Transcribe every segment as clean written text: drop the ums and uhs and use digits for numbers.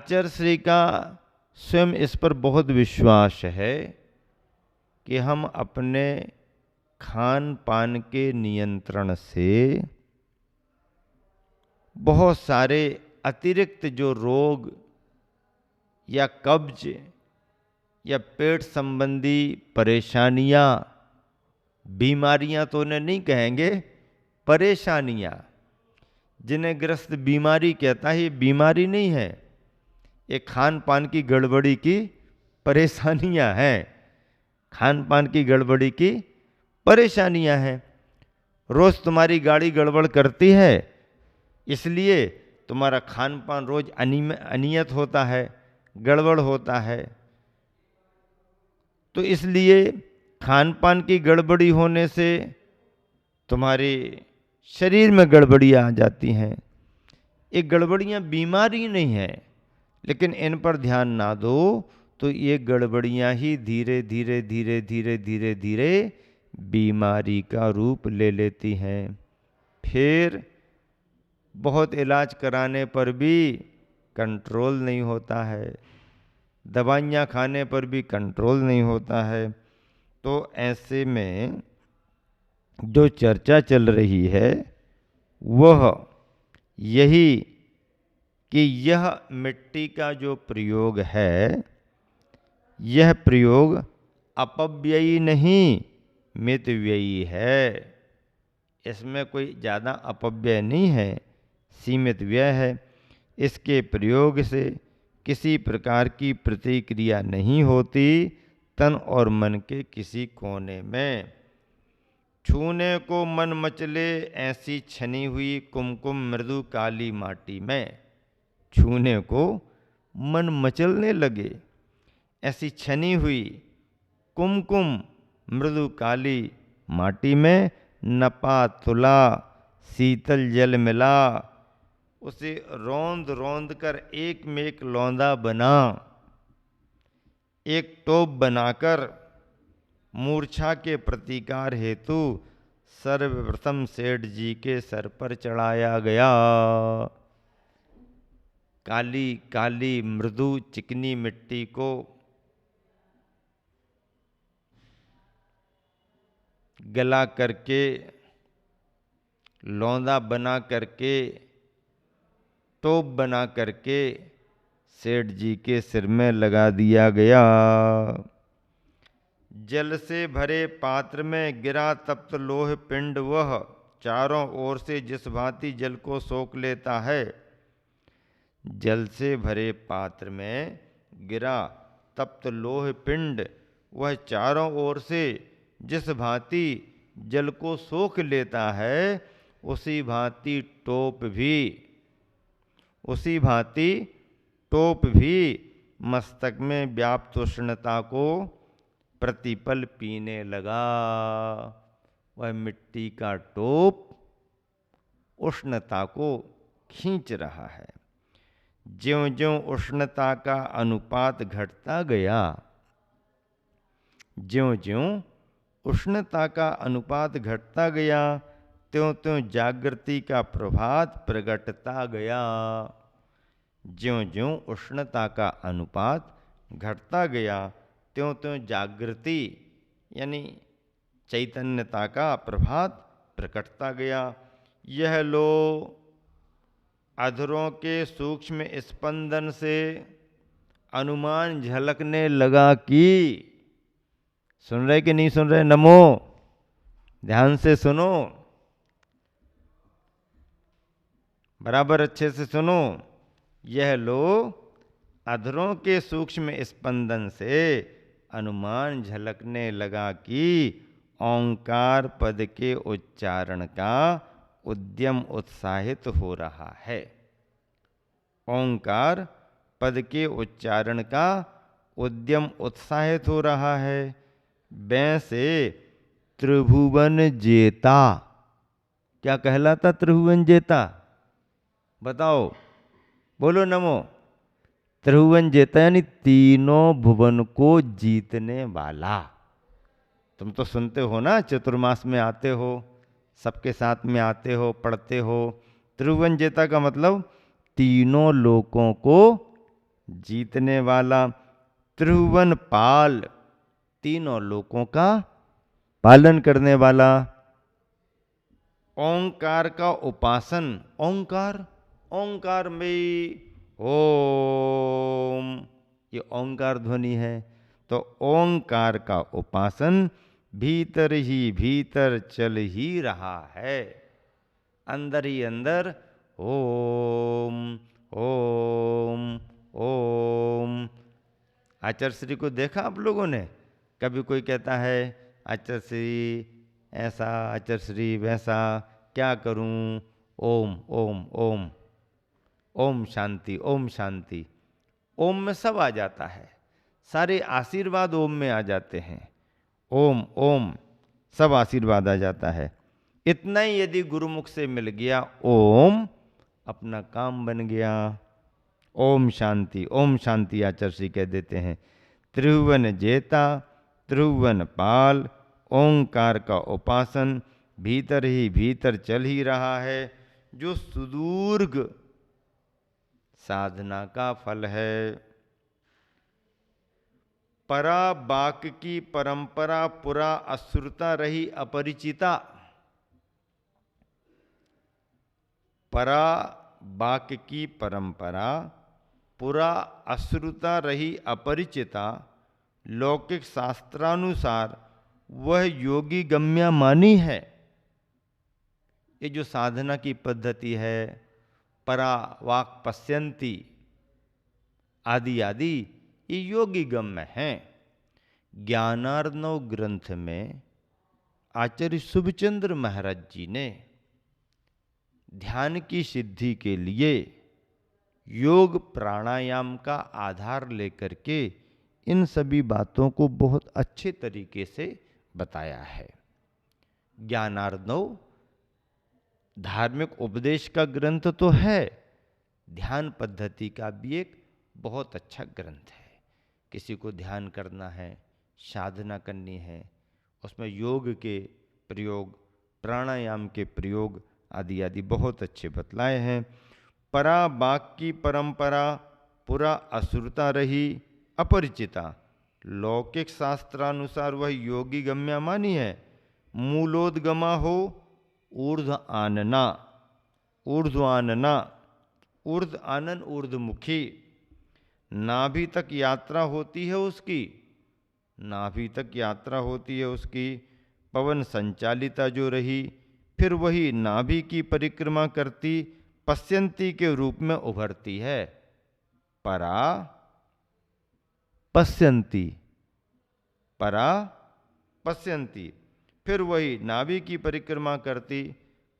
आचार्य का स्वयं इस पर बहुत विश्वास है कि हम अपने खान पान के नियंत्रण से बहुत सारे अतिरिक्त जो रोग या कब्ज या पेट संबंधी परेशानियां, बीमारियां तो उन्हें नहीं कहेंगे, परेशानियां, जिन्हें ग्रस्त बीमारी कहता है, ये बीमारी नहीं है, ये खान पान की गड़बड़ी की परेशानियां हैं। खान पान की गड़बड़ी की परेशानियां हैं। रोज तुम्हारी गाड़ी गड़बड़ करती है, इसलिए तुम्हारा खान पान रोज अनियत होता है, गड़बड़ होता है। तो इसलिए खान पान की गड़बड़ी होने से तुम्हारे शरीर में गड़बड़ियाँ आ जाती हैं। ये गड़बड़ियाँ बीमारी नहीं है, लेकिन इन पर ध्यान ना दो तो ये गड़बड़ियाँ ही धीरे धीरे धीरे धीरे धीरे धीरे बीमारी का रूप ले लेती हैं। फिर बहुत इलाज कराने पर भी कंट्रोल नहीं होता है, दवाइयाँ खाने पर भी कंट्रोल नहीं होता है। तो ऐसे में जो चर्चा चल रही है वह यही कि यह मिट्टी का जो प्रयोग है, यह प्रयोग अपव्ययी नहीं मितव्ययी है। इसमें कोई ज़्यादा अपव्यय नहीं है, सीमित व्यय है। इसके प्रयोग से किसी प्रकार की प्रतिक्रिया नहीं होती तन और मन के किसी कोने में। छूने को मन मचले ऐसी छनी हुई कुमकुम मृदु काली माटी में। छूने को मन मचलने लगे, ऐसी छनी हुई कुमकुम मृदु काली माटी में नपा तुला शीतल जल मिला, उसे रौंद रौंद कर एक में एक लौंदा बना, एक टोप बनाकर मूर्छा के प्रतिकार हेतु सर्वप्रथम सेठ जी के सर पर चढ़ाया गया। काली काली मृदु चिकनी मिट्टी को गला करके लौंदा बना करके टोप बना करके सेठ जी के सिर में लगा दिया गया। जल से भरे पात्र में गिरा तप्त लोह पिंड, वह चारों ओर से जिस भांति जल को सोख लेता है। जल से भरे पात्र में गिरा तप्त लोह पिंड, वह चारों ओर से जिस भांति जल को सोख लेता है, उसी भांति टोप भी मस्तक में व्याप्त उष्णता को प्रतिपल पीने लगा। वह मिट्टी का टोप उष्णता को खींच रहा है। ज्यों-ज्यों उष्णता का अनुपात घटता गया, ज्यों-ज्यों उष्णता का अनुपात घटता गया, त्यों-त्यों जागृति का प्रभात प्रगटता गया। ज्यों-ज्यों उष्णता का अनुपात घटता गया, त्यों-त्यों जागृति यानी चैतन्यता का प्रभात प्रकटता गया। यह लो अधरों के सूक्ष्म स्पंदन से अनुमान झलकने लगा कि, सुन रहे कि नहीं सुन रहे? नमो, ध्यान से सुनो, बराबर अच्छे से सुनो। यह लो अधरों के सूक्ष्म स्पंदन से अनुमान झलकने लगा कि ओंकार पद के उच्चारण का उद्यम उत्साहित हो रहा है। ओंकार पद के उच्चारण का उद्यम उत्साहित हो रहा है। बै से त्रिभुवन जेता, क्या कहलाता त्रिभुवन जेता? बताओ, बोलो नमो। त्रिभुवन जेता यानी तीनों भुवन को जीतने वाला। तुम तो सुनते हो ना, चतुर्मास में आते हो, सबके साथ में आते हो, पढ़ते हो। त्रिभुवन जेता का मतलब तीनों लोकों को जीतने वाला, त्रिभुवन पाल, तीनों लोकों का पालन करने वाला, ओंकार का उपासन, ओंकार, ओंकार में ओम, ये ओंकार ध्वनि है, तो ओंकार का उपासन भीतर ही भीतर चल ही रहा है, अंदर ही अंदर ओम ओम ओम। आचार्य श्री को देखा आप लोगों ने? कभी कोई कहता है आचार्य श्री ऐसा, आचार्य श्री वैसा, क्या करूं? ओम ओम ओम, ओम शांति, ओम शांति। ओम में सब आ जाता है, सारे आशीर्वाद ओम में आ जाते हैं। ओम ओम, सब आशीर्वाद आ जाता है। इतना ही यदि गुरुमुख से मिल गया ओम, अपना काम बन गया। ओम शांति, ओम शांति आचार्य श्री कह देते हैं। त्रिभुवन जेता, त्रिभुवन पाल, ओंकार का उपासन भीतर ही भीतर चल ही रहा है, जो सुदूर्घ साधना का फल है। परा बाक की परंपरा पुरा अश्रुता रही अपरिचिता। परा बाक की परंपरा पुरा अश्रुता रही अपरिचिता, लौकिक शास्त्रानुसार वह योगी गम्या मानी है। ये जो साधना की पद्धति है, परा वाक पश्यंती आदि आदि, ये योगी गम्य है। ज्ञानार्णव ग्रंथ में आचार्य शुभचंद्र महाराज जी ने ध्यान की सिद्धि के लिए योग प्राणायाम का आधार लेकर के इन सभी बातों को बहुत अच्छे तरीके से बताया है। ज्ञानार्णव धार्मिक उपदेश का ग्रंथ तो है, ध्यान पद्धति का भी एक बहुत अच्छा ग्रंथ है। किसी को ध्यान करना है, साधना करनी है, उसमें योग के प्रयोग, प्राणायाम के प्रयोग आदि आदि बहुत अच्छे बतलाए हैं। परा बाक की परंपरा पुरा असुरता रही अपरिचिता, लौकिक शास्त्रानुसार वह योगी गम्या मानी है। मूलोद्गमा हो ऊर्ध्व आनना, ऊर्ध्व आनना, ऊर्ध्व आनन ऊर्ध्वमुखी, नाभि तक यात्रा होती है उसकी, नाभि तक यात्रा होती है उसकी, पवन संचालिता जो रही, फिर वही नाभि की परिक्रमा करती पश्यंती के रूप में उभरती है। परा पश्यंती, परा पश्यंती, फिर वही नाभि की परिक्रमा करती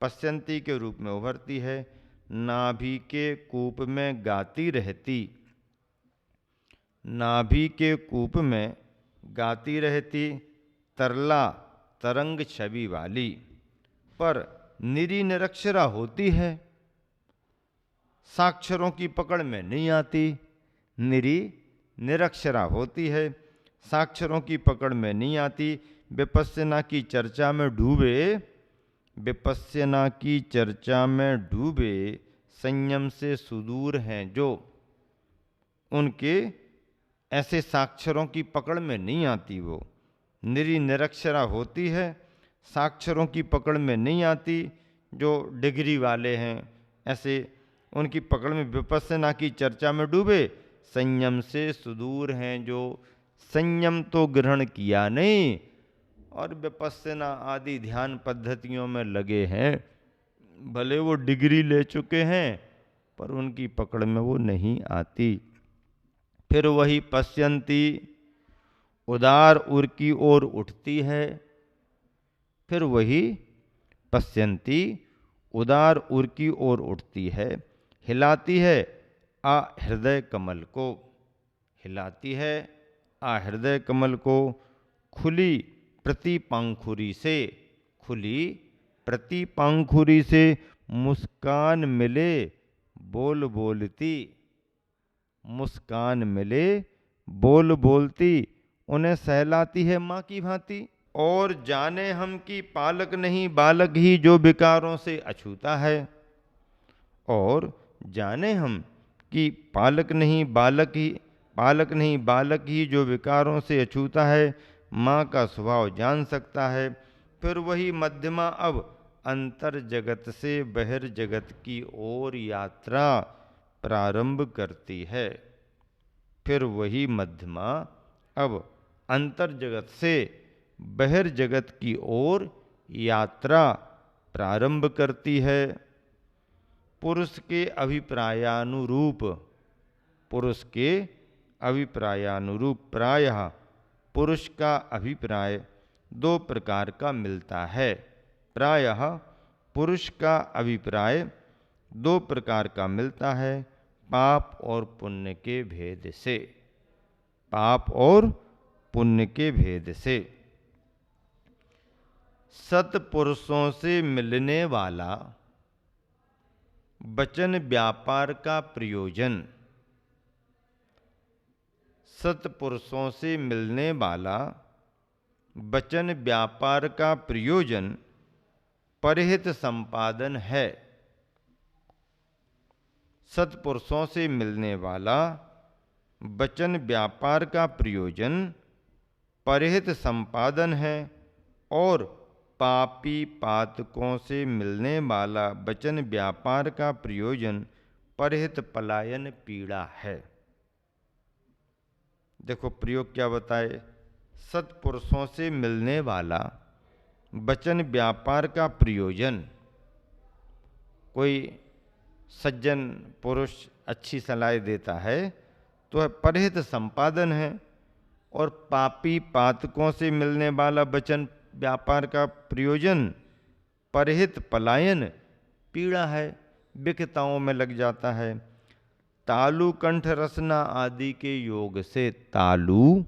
पश्यंती के रूप में उभरती है। नाभि के कूप में गाती रहती, नाभि के कूप में गाती रहती, तरला तरंग छवि वाली, पर निरी निरक्षरा होती है, साक्षरों की पकड़ में नहीं आती। निरी निरक्षरा होती है, साक्षरों की पकड़ में नहीं आती। विपस्यना की चर्चा में डूबे, विपस्यना की चर्चा में डूबे संयम से सुदूर हैं जो, उनके ऐसे साक्षरों की पकड़ में नहीं आती। वो निरी निरक्षरा होती है, साक्षरों की पकड़ में नहीं आती। जो डिग्री वाले हैं ऐसे उनकी पकड़ में, विपस्यना की चर्चा में डूबे संयम से सुदूर हैं जो, संयम तो ग्रहण किया नहीं और विपस्यना आदि ध्यान पद्धतियों में लगे हैं। भले वो डिग्री ले चुके हैं पर उनकी पकड़ में वो नहीं आती। फिर वही पश्यंती उदार उर की ओर उठती है, फिर वही पश्यंती उदार उर की ओर उठती है, हिलाती है आ हृदय कमल को, हिलाती है आ हृदय कमल को, खुली प्रति पांखुरी से, खुली प्रति पांखुरी से मुस्कान मिले बोल बोलती, मुस्कान मिले बोल बोलती, उन्हें सहलाती है माँ की भांति। और जाने हम की पालक नहीं बालक ही जो विकारों से अछूता है, और जाने हम कि पालक नहीं बालक ही जो विकारों से अछूता है माँ का स्वभाव जान सकता है। फिर वही मध्यमा अब अंतर जगत से बहिर्जगत की ओर यात्रा प्रारंभ करती है। फिर वही मध्यमा अब अंतर जगत से बहिर्जगत की ओर यात्रा प्रारंभ करती है। पुरुष के अभिप्रायानुरूप प्रायः पुरुष का अभिप्राय दो प्रकार का मिलता है। प्रायः पुरुष का अभिप्राय दो प्रकार का मिलता है, पाप और पुण्य के भेद से। सत्पुरुषों से मिलने वाला वचन व्यापार का प्रयोजन। सत्पुरुषों से मिलने वाला वचन व्यापार का प्रयोजन परहित संपादन है। सत्पुरुषों से मिलने वाला वचन व्यापार का प्रयोजन परहित संपादन है और पापी पातकों से मिलने वाला वचन व्यापार का प्रयोजन परहित पलायन पीड़ा है। देखो प्रयोग क्या बताए। सत्पुरुषों से मिलने वाला वचन व्यापार का प्रयोजन, कोई सज्जन पुरुष अच्छी सलाह देता है तो है परहित संपादन है, और पापी पातकों से मिलने वाला वचन व्यापार का प्रयोजन परहित पलायन पीड़ा है, विकताओं में लग जाता है। तालु कंठ रसना आदि के योग से, तालु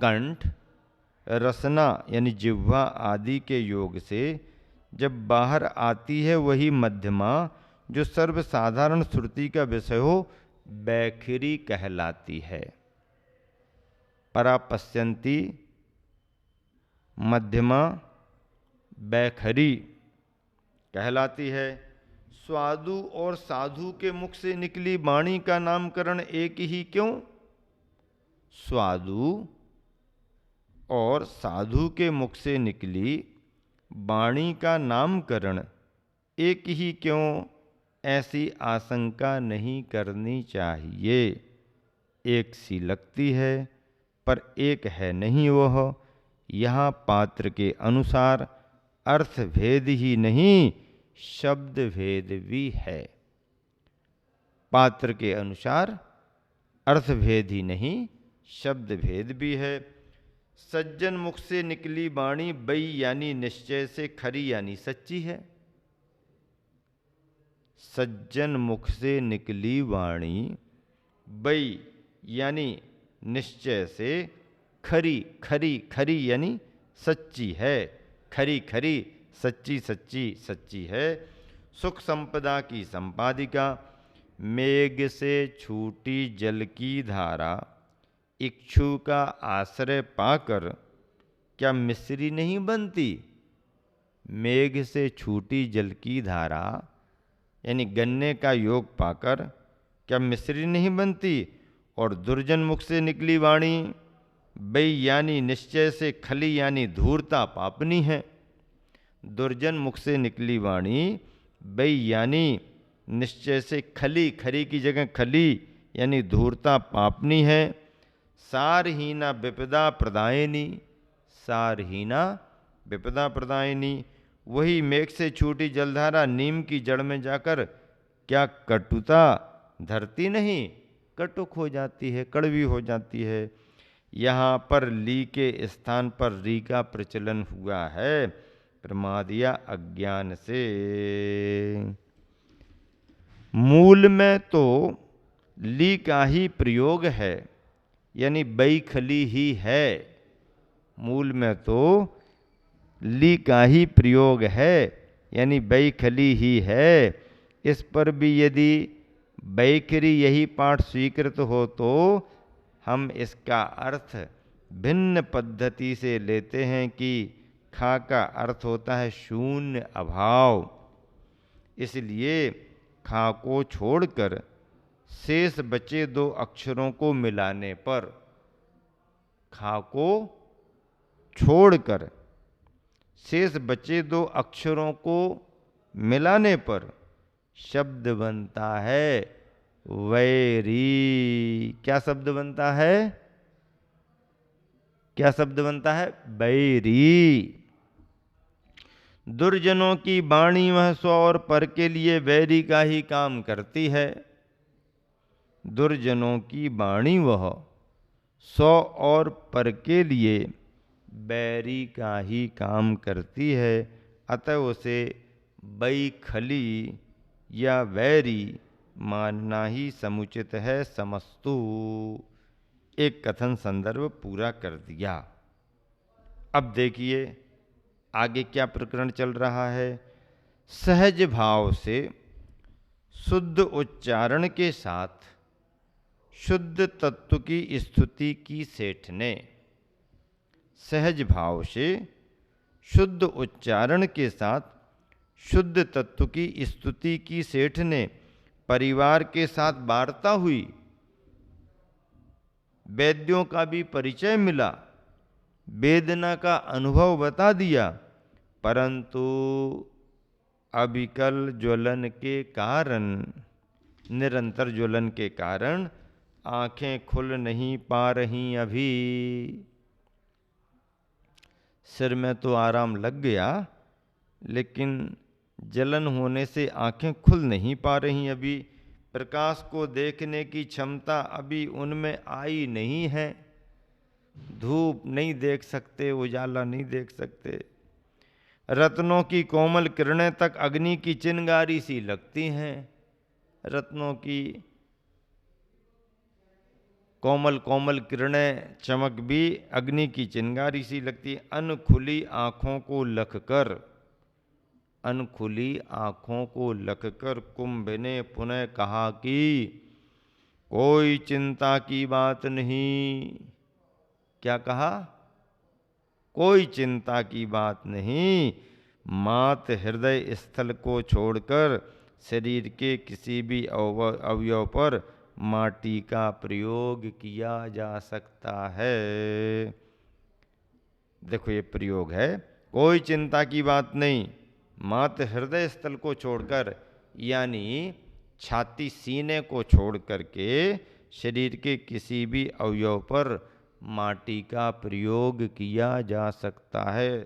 कंठ रसना यानी जिह्वा आदि के योग से जब बाहर आती है वही मध्यमा जो सर्वसाधारण श्रुति का विषय हो बैखरी कहलाती है। परापश्यंती मध्यमा बैखरी कहलाती है। स्वादु और साधु के मुख से निकली वाणी का नामकरण एक ही क्यों? स्वादु और साधु के मुख से निकली वाणी का नामकरण एक ही क्यों, ऐसी आशंका नहीं करनी चाहिए। एक सी लगती है पर एक है नहीं वह। यहाँ पात्र के अनुसार अर्थ भेद ही नहीं शब्द भेद भी है। पात्र के अनुसार अर्थ भेद ही नहीं शब्द भेद भी है। सज्जन मुख से निकली वाणी बई यानी निश्चय से खरी यानी सच्ची है। सज्जन मुख से निकली वाणी बई यानी निश्चय से खरी खरी यानी सच्ची है। खरी सच्ची सच्ची है। सुख संपदा की संपादिका, मेघ से छूटी जल की धारा इक्षु का आश्रय पाकर क्या मिश्री नहीं बनती? मेघ से छूटी जल की धारा यानी गन्ने का योग पाकर क्या मिश्री नहीं बनती? और दुर्जन मुख से निकली वाणी बई यानी निश्चय से खली यानी धूर्ता पापनी है। दुर्जन मुख से निकली वाणी बई यानी निश्चय से खरी की जगह खली यानी धूर्ता पापनी है। सारहीना विपदा प्रदायिनी, वही मेघ से छूटी जलधारा नीम की जड़ में जाकर क्या कटुता धरती नहीं, कटुक हो जाती है, कड़वी हो जाती है। यहाँ पर ली के स्थान पर री का प्रचलन हुआ है प्रमाद या अज्ञान से। मूल में तो ली का ही प्रयोग है यानी बैखली ही है। मूल में तो ली का ही प्रयोग है यानी बैखली ही है। इस पर भी यदि बैखरी यही पाठ स्वीकृत हो तो हम इसका अर्थ भिन्न पद्धति से लेते हैं कि खा का अर्थ होता है शून्य अभाव। इसलिए खा को छोड़कर शेष बचे 2 अक्षरों को मिलाने पर, खा को छोड़कर शेष बचे 2 अक्षरों को मिलाने पर शब्द बनता है वैरी। क्या शब्द बनता है? क्या शब्द बनता है? बैरी। दुर्जनों की वाणी वह 100 और पर के लिए बैरी का ही काम करती है। दुर्जनों की वाणी वह 100 और पर के लिए बैरी का ही काम करती है, अतः उसे बैखली या वैरी मानना ही समुचित है। समस्तु। एक कथन संदर्भ पूरा कर दिया। अब देखिए आगे क्या प्रकरण चल रहा है। सहज भाव से शुद्ध उच्चारण के साथ शुद्ध तत्व की स्तुति की सेठ ने। सहज भाव से शुद्ध उच्चारण के साथ शुद्ध तत्व की स्तुति की सेठ ने परिवार के साथ वार्ता हुई। वेद्यों का भी परिचय मिला, वेदना का अनुभव बता दिया, परंतु अविकल ज्वलन के कारण, निरंतर ज्वलन के कारण आंखें खुल नहीं पा रही। अभी सिर में तो आराम लग गया, लेकिन जलन होने से आंखें खुल नहीं पा रही। अभी प्रकाश को देखने की क्षमता अभी उनमें आई नहीं है। धूप नहीं देख सकते, उजाला नहीं देख सकते। रत्नों की कोमल किरणें तक अग्नि की चिंगारी सी लगती हैं। रत्नों की कोमल कोमल किरणें चमक भी अग्नि की चिंगारी सी लगती है। अनखुली आँखों को लखकर, अनखुली आँखों को लखकर कुंभ ने पुनः कहा कि कोई चिंता की बात नहीं। क्या कहा? कोई चिंता की बात नहीं। मात हृदय स्थल को छोड़कर शरीर के किसी भी अवयव पर माटी का प्रयोग किया जा सकता है। देखो ये प्रयोग है, कोई चिंता की बात नहीं। मात हृदय स्थल को छोड़कर, यानी छाती सीने को छोड़ करके शरीर के किसी भी अवयव पर माटी का प्रयोग किया जा सकता है।